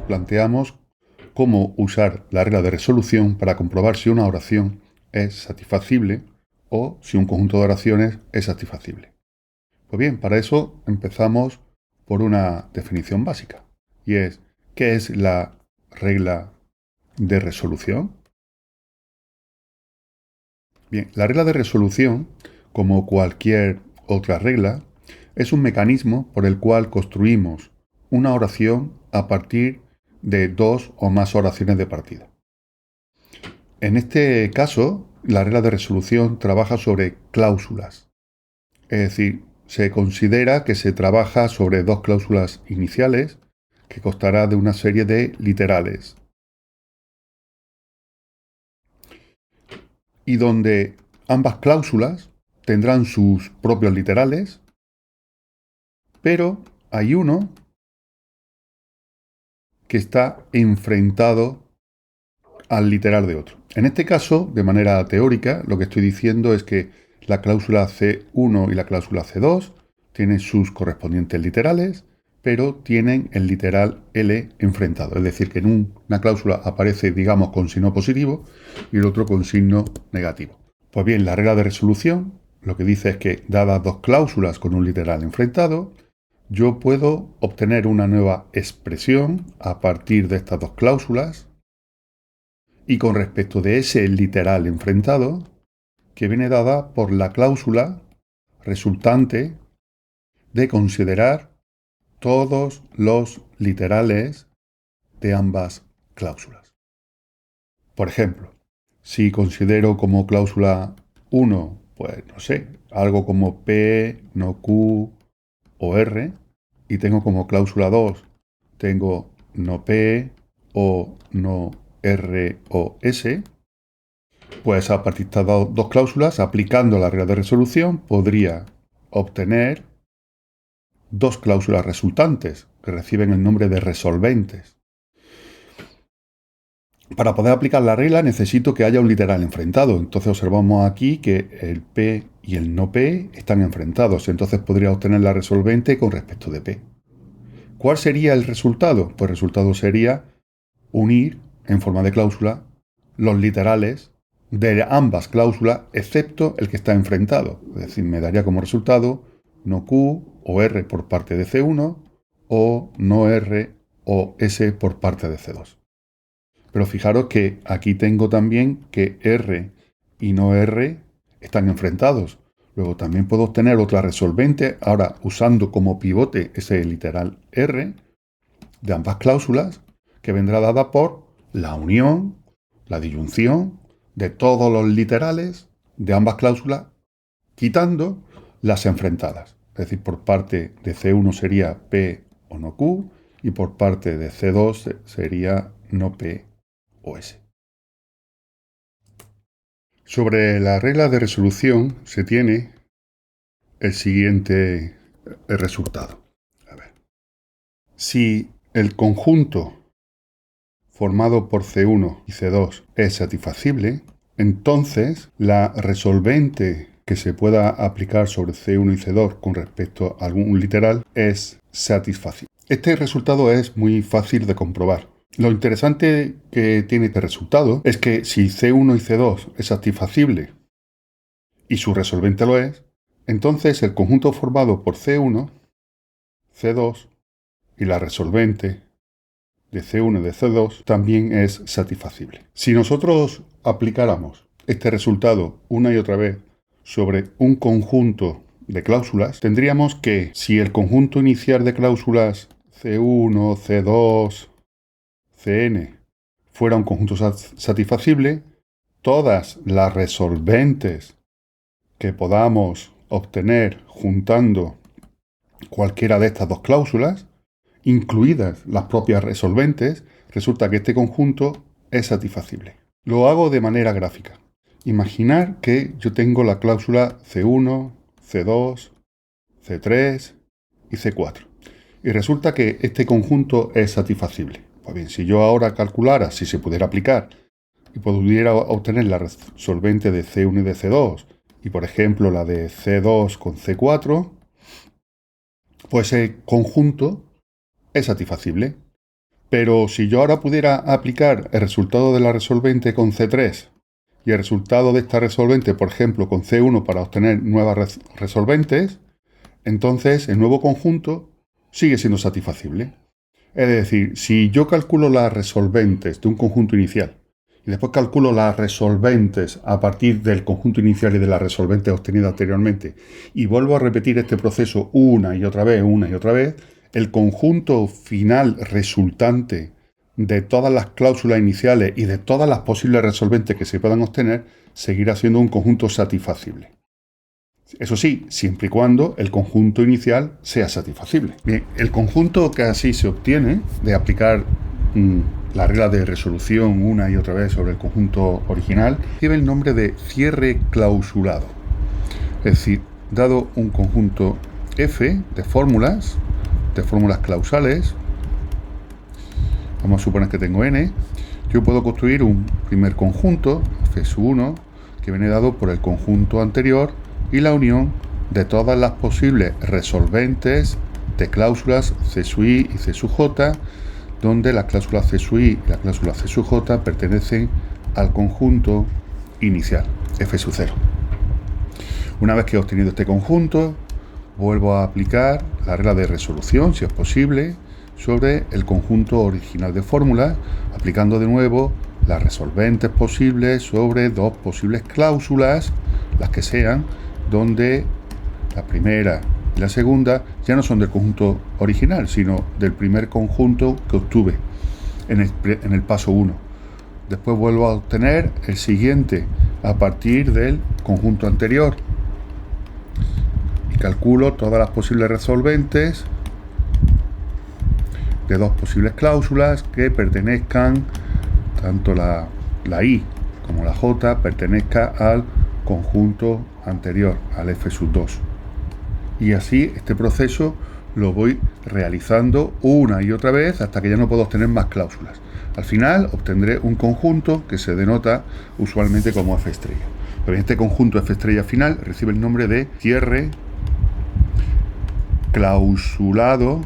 planteamos cómo usar la regla de resolución para comprobar si una oración es satisfacible o si un conjunto de oraciones es satisfacible. Pues bien, para eso empezamos por una definición básica, y es, ¿qué es la regla de resolución? Bien, la regla de resolución, como cualquier otra regla, es un mecanismo por el cual construimos una oración a partir de dos o más oraciones de partida. En este caso, la regla de resolución trabaja sobre cláusulas, es decir, se considera que se trabaja sobre dos cláusulas iniciales que constará de una serie de literales, y donde ambas cláusulas tendrán sus propios literales, pero hay uno que está enfrentado al literal de otro. En este caso, de manera teórica, lo que estoy diciendo es que la cláusula C1 y la cláusula C2 tienen sus correspondientes literales, pero tienen el literal L enfrentado. Es decir, que en una cláusula aparece, digamos, con signo positivo y el otro con signo negativo. Pues bien, la regla de resolución lo que dice es que, dadas dos cláusulas con un literal enfrentado, yo puedo obtener una nueva expresión a partir de estas dos cláusulas y con respecto de ese literal enfrentado, que viene dada por la cláusula resultante de considerar todos los literales de ambas cláusulas. Por ejemplo, si considero como cláusula 1, pues no sé, algo como P, no Q o R, y tengo como cláusula 2, tengo no P o no R o S, pues a partir de estas dos cláusulas, aplicando la regla de resolución, podría obtener dos cláusulas resultantes que reciben el nombre de resolventes. Para poder aplicar la regla necesito que haya un literal enfrentado. Entonces observamos aquí que el P y el no P están enfrentados. Entonces podría obtener la resolvente con respecto de P. ¿Cuál sería el resultado? Pues el resultado sería unir en forma de cláusula los literales de ambas cláusulas excepto el que está enfrentado. Es decir, me daría como resultado no Q o R por parte de C1 o no R o S por parte de C2. Pero fijaros que aquí tengo también que R y no R están enfrentados. Luego también puedo obtener otra resolvente, ahora usando como pivote ese literal R de ambas cláusulas, que vendrá dada por la unión, la disyunción de todos los literales de ambas cláusulas, quitando las enfrentadas. Es decir, por parte de C1 sería P o no Q, y por parte de C2 sería no P o S. Sobre la regla de resolución se tiene el siguiente resultado. A ver. Si el conjunto formado por C1 y C2 es satisfacible, entonces la resolvente que se pueda aplicar sobre C1 y C2 con respecto a algún literal es satisfacible. Este resultado es muy fácil de comprobar. Lo interesante que tiene este resultado es que si C1 y C2 es satisfacible y su resolvente lo es, entonces el conjunto formado por C1, C2 y la resolvente de C1 y de C2 también es satisfacible. Si nosotros aplicáramos este resultado una y otra vez sobre un conjunto de cláusulas, tendríamos que si el conjunto inicial de cláusulas C1, C2, Cn fuera un conjunto satisfacible, todas las resolventes que podamos obtener juntando cualquiera de estas dos cláusulas, incluidas las propias resolventes, resulta que este conjunto es satisfacible. Lo hago de manera gráfica. Imaginar que yo tengo la cláusula C1, C2, C3 y C4. Y resulta que este conjunto es satisfacible. Pues bien, si yo ahora calculara si se pudiera aplicar y pudiera obtener la resolvente de C1 y de C2, y por ejemplo la de C2 con C4, pues el conjunto es satisfacible. Pero si yo ahora pudiera aplicar el resultado de la resolvente con C3 y el resultado de esta resolvente, por ejemplo, con C1 para obtener nuevas resolventes, entonces el nuevo conjunto sigue siendo satisfacible. Es decir, si yo calculo las resolventes de un conjunto inicial y después calculo las resolventes a partir del conjunto inicial y de las resolventes obtenidas anteriormente y vuelvo a repetir este proceso una y otra vez, el conjunto final resultante de todas las cláusulas iniciales y de todas las posibles resolventes que se puedan obtener seguirá siendo un conjunto satisfacible. Eso sí, siempre y cuando el conjunto inicial sea satisfacible. Bien, el conjunto que así se obtiene de aplicar la regla de resolución una y otra vez sobre el conjunto original lleva el nombre de cierre clausulado. Es decir, dado un conjunto F de fórmulas clausales, vamos a suponer que tengo n, yo puedo construir un primer conjunto, F1, que viene dado por el conjunto anterior y la unión de todas las posibles resolventes de cláusulas C sub i y C sub j, donde la cláusula C sub i y la cláusula C sub j pertenecen al conjunto inicial, F sub 0. Una vez que he obtenido este conjunto, vuelvo a aplicar la regla de resolución, si es posible, sobre el conjunto original de fórmulas, aplicando de nuevo las resolventes posibles sobre dos posibles cláusulas, las que sean, donde la primera y la segunda ya no son del conjunto original, sino del primer conjunto que obtuve en el paso 1. Después vuelvo a obtener el siguiente a partir del conjunto anterior y calculo todas las posibles resolventes de dos posibles cláusulas que pertenezcan, tanto la I como la J pertenezca al conjunto anterior, al F sub 2. Y así este proceso lo voy realizando una y otra vez hasta que ya no puedo obtener más cláusulas. Al final obtendré un conjunto que se denota usualmente como F estrella. Pero este conjunto F estrella final recibe el nombre de cierre clausulado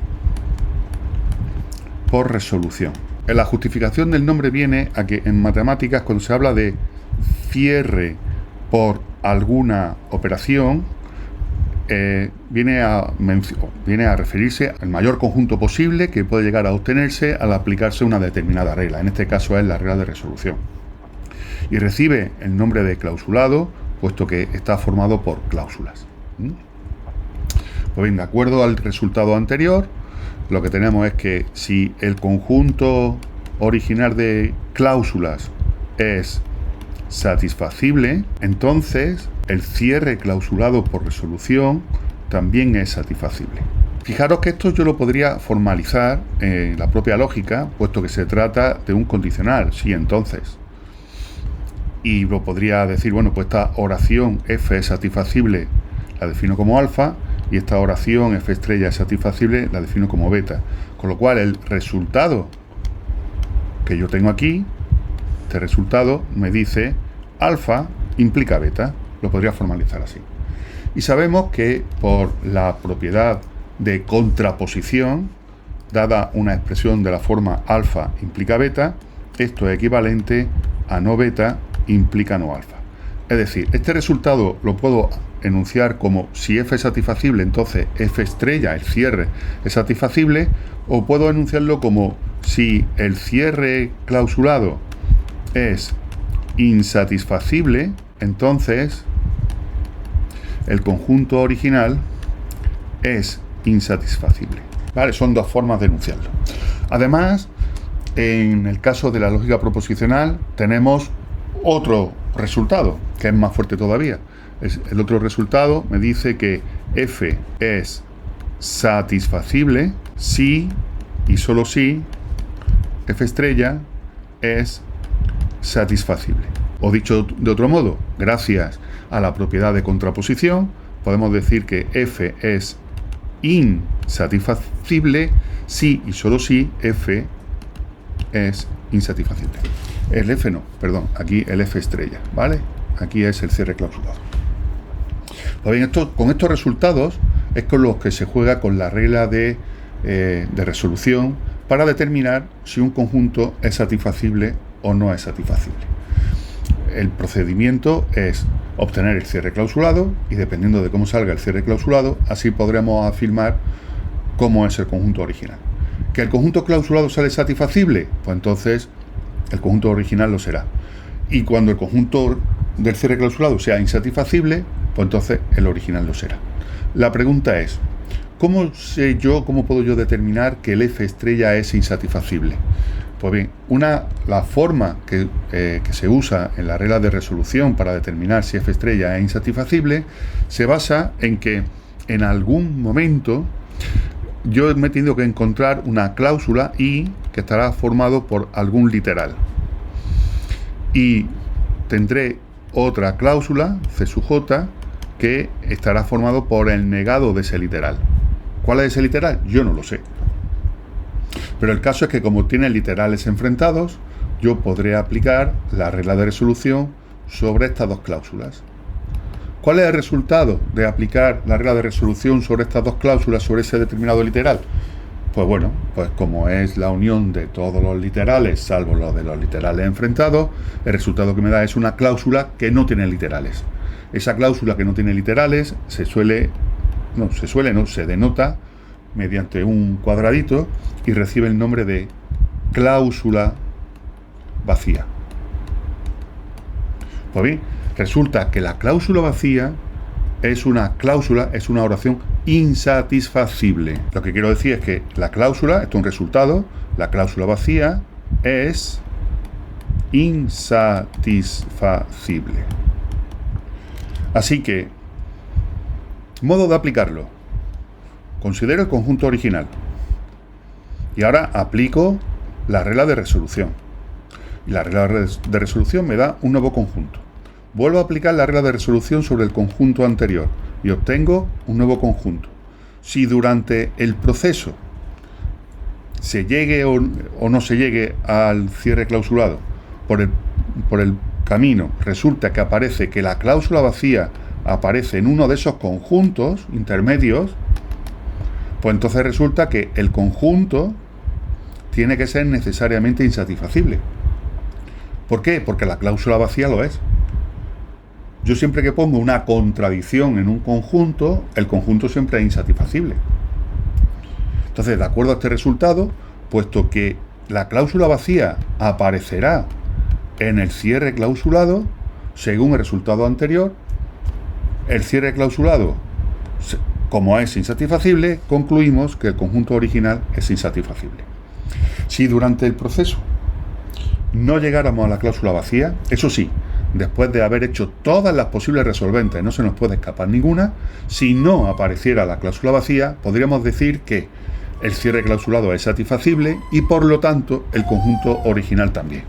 por resolución. En la justificación del nombre viene a que en matemáticas, cuando se habla de cierre por alguna operación, viene a referirse al mayor conjunto posible que puede llegar a obtenerse al aplicarse una determinada regla. En este caso es la regla de resolución. Y recibe el nombre de clausulado, puesto que está formado por cláusulas. Pues bien, de acuerdo al resultado anterior, lo que tenemos es que si el conjunto original de cláusulas es satisfacible, entonces el cierre clausulado por resolución también es satisfacible. Fijaros que esto yo lo podría formalizar en la propia lógica, puesto que se trata de un condicional, sí, entonces. Y lo podría decir, bueno, pues esta oración F es satisfacible, la defino como alfa, y esta oración F estrella es satisfacible, la defino como beta. Con lo cual el resultado que yo tengo aquí, este resultado me dice alfa implica beta. Lo podría formalizar así. Y sabemos que por la propiedad de contraposición, dada una expresión de la forma alfa implica beta, esto es equivalente a no beta implica no alfa. Es decir, este resultado lo puedo enunciar como si F es satisfacible, entonces F estrella, el cierre, es satisfacible, o puedo enunciarlo como si el cierre clausulado es insatisfacible, entonces el conjunto original es insatisfacible. ¿Vale? Son dos formas de enunciarlo. Además, en el caso de la lógica proposicional tenemos otro resultado, que es más fuerte todavía. El otro resultado me dice que F es satisfacible si y solo si F estrella es satisfacible. O dicho de otro modo, gracias a la propiedad de contraposición, podemos decir que F es insatisfacible si y solo si F es insatisfacible. El F no, perdón, aquí el F estrella, ¿vale? Aquí es el cierre clausulado. Pues bien, con estos resultados es con los que se juega con la regla de resolución para determinar si un conjunto es satisfacible o no es satisfacible. El procedimiento es obtener el cierre clausulado y dependiendo de cómo salga el cierre clausulado, así podremos afirmar cómo es el conjunto original. ¿Que el conjunto clausulado sale satisfacible? Pues entonces el conjunto original lo será. Y cuando el conjunto del cierre clausulado sea insatisfacible, pues entonces el original lo será. La pregunta es, ¿cómo puedo yo determinar que el F estrella es insatisfacible? Pues bien, la forma que se usa en la regla de resolución para determinar si F estrella es insatisfacible se basa en que en algún momento yo me he tenido que encontrar una cláusula I que estará formado por algún literal. Y tendré otra cláusula, C sub J, que estará formado por el negado de ese literal. ¿Cuál es ese literal? Yo no lo sé. Pero el caso es que como tiene literales enfrentados, yo podré aplicar la regla de resolución sobre estas dos cláusulas. ¿Cuál es el resultado de aplicar la regla de resolución sobre estas dos cláusulas, sobre ese determinado literal? Pues bueno, pues como es la unión de todos los literales, salvo los de los literales enfrentados, el resultado que me da es una cláusula que no tiene literales. Esa cláusula que no tiene literales se denota mediante un cuadradito y recibe el nombre de cláusula vacía. Pues bien, resulta que la cláusula vacía es una oración insatisfacible. Lo que quiero decir es que la cláusula, esto es un resultado, la cláusula vacía es insatisfacible. Así que, modo de aplicarlo. Considero el conjunto original. Y ahora aplico la regla de resolución. Y la regla de resolución me da un nuevo conjunto. Vuelvo a aplicar la regla de resolución sobre el conjunto anterior y obtengo un nuevo conjunto. Si durante el proceso se llegue o no se llegue al cierre clausulado, por el camino resulta que aparece que la cláusula vacía aparece en uno de esos conjuntos intermedios, pues entonces resulta que el conjunto tiene que ser necesariamente insatisfacible. ¿Por qué? Porque la cláusula vacía lo es. Yo siempre que pongo una contradicción en un conjunto, el conjunto siempre es insatisfacible. Entonces, de acuerdo a este resultado, puesto que la cláusula vacía aparecerá en el cierre clausulado, según el resultado anterior, el cierre clausulado, como es insatisfacible, concluimos que el conjunto original es insatisfacible. Si durante el proceso no llegáramos a la cláusula vacía, eso sí, después de haber hecho todas las posibles resolventes, no se nos puede escapar ninguna, si no apareciera la cláusula vacía, podríamos decir que el cierre clausulado es satisfacible y por lo tanto el conjunto original también.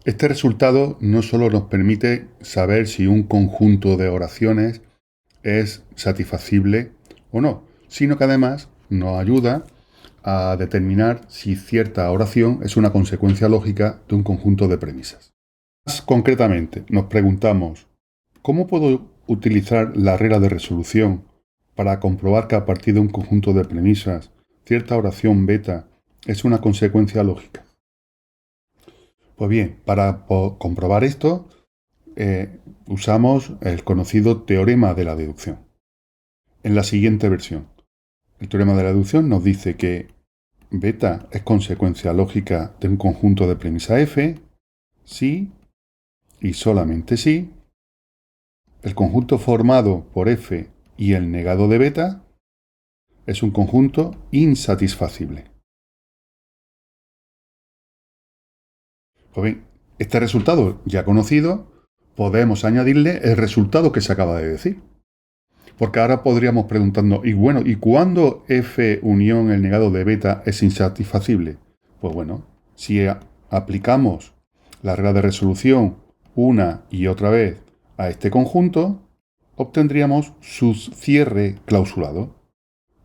Este resultado no solo nos permite saber si un conjunto de oraciones es satisfacible o no, sino que además nos ayuda a determinar si cierta oración es una consecuencia lógica de un conjunto de premisas. Más concretamente, nos preguntamos, ¿cómo puedo utilizar la regla de resolución para comprobar que a partir de un conjunto de premisas, cierta oración beta es una consecuencia lógica? Pues bien, para comprobar esto, usamos el conocido teorema de la deducción. En la siguiente versión, el teorema de la deducción nos dice que beta es consecuencia lógica de un conjunto de premisa F si y solamente si el conjunto formado por F y el negado de beta es un conjunto insatisfacible. Pues bien, este resultado ya conocido, podemos añadirle el resultado que se acaba de decir. Porque ahora podríamos preguntarnos, ¿y cuándo F unión el negado de beta es insatisfacible? Pues bueno, si aplicamos la regla de resolución una y otra vez a este conjunto, obtendríamos su cierre clausulado.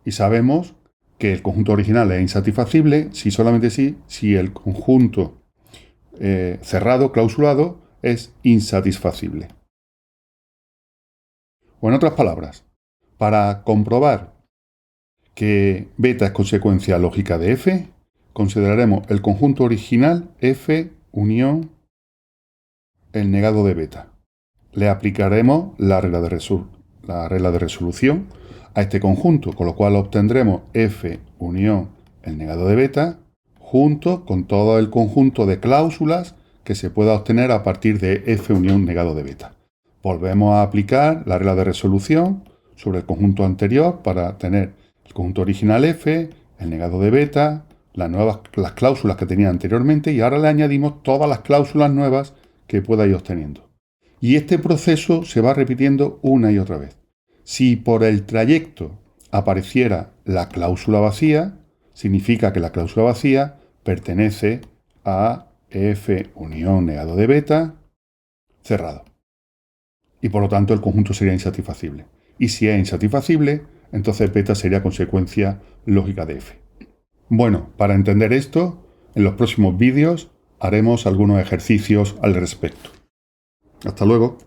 Y sabemos que el conjunto original es insatisfacible si solamente si el conjunto cerrado, clausulado, es insatisfacible. O en otras palabras, para comprobar que beta es consecuencia lógica de F, consideraremos el conjunto original F unión el negado de beta. Le aplicaremos la regla de resolución a este conjunto, con lo cual obtendremos F unión el negado de beta junto con todo el conjunto de cláusulas que se pueda obtener a partir de F unión negado de beta. Volvemos a aplicar la regla de resolución sobre el conjunto anterior para tener el conjunto original F, el negado de beta, las cláusulas que tenía anteriormente, y ahora le añadimos todas las cláusulas nuevas que pueda ir obteniendo. Y este proceso se va repitiendo una y otra vez. Si por el trayecto apareciera la cláusula vacía, significa que la cláusula vacía pertenece a F unión negado de beta cerrado. Y por lo tanto el conjunto sería insatisfacible. Y si es insatisfacible, entonces beta sería consecuencia lógica de F. Bueno, para entender esto, en los próximos vídeos haremos algunos ejercicios al respecto. Hasta luego.